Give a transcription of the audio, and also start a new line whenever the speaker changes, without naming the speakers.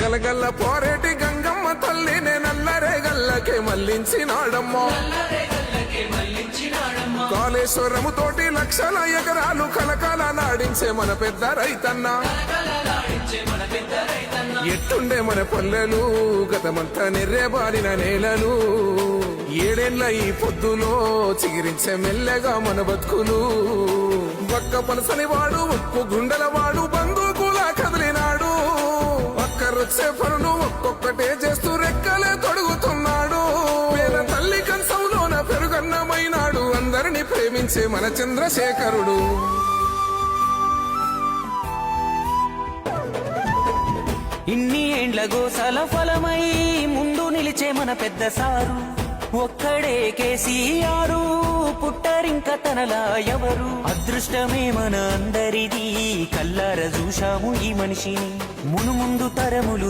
గలగల్ల పోరేటి గంగమ్మ తల్లినే నల్లరే గల్లకే మళ్లించినాడమ్మో కాళేశ్వరము తోటి లక్షల ఎకరాలు కలకాల నాడించే మన పెద్ద రైతన్న ఎట్టుండే మన పల్లెలు గతమంతా నిర్రేబారిన నేలలు ఏడేళ్ల ఈ పొద్దులో చిగిరించే మెల్లగా మన బతుకులు ఒక్క పలసని వాడు ఉప్పు గుండెల వాడు బంధుకులా కదిలినాడు ఒక్కరొచ్చే పనులు ఒక్కొక్కటే చేస్తూ రెక్కలే తొడుగుతున్నాడు పేద తల్లి కంచంలోన పెరుగన్నమైనాడు అందరినీ ప్రేమించే మన చంద్రశేఖరుడు
ఇన్ని ఏండ్ల గోసల ఫలమై ముందు నిలిచే మన పెద్ద సారు ఒక్కడే కేసీఆర్ పుట్టరింక తనలా ఎవరు అదృష్టమే మన అందరిది కల్లార చూశాము ఈ మనిషిని మును ముందు తరములు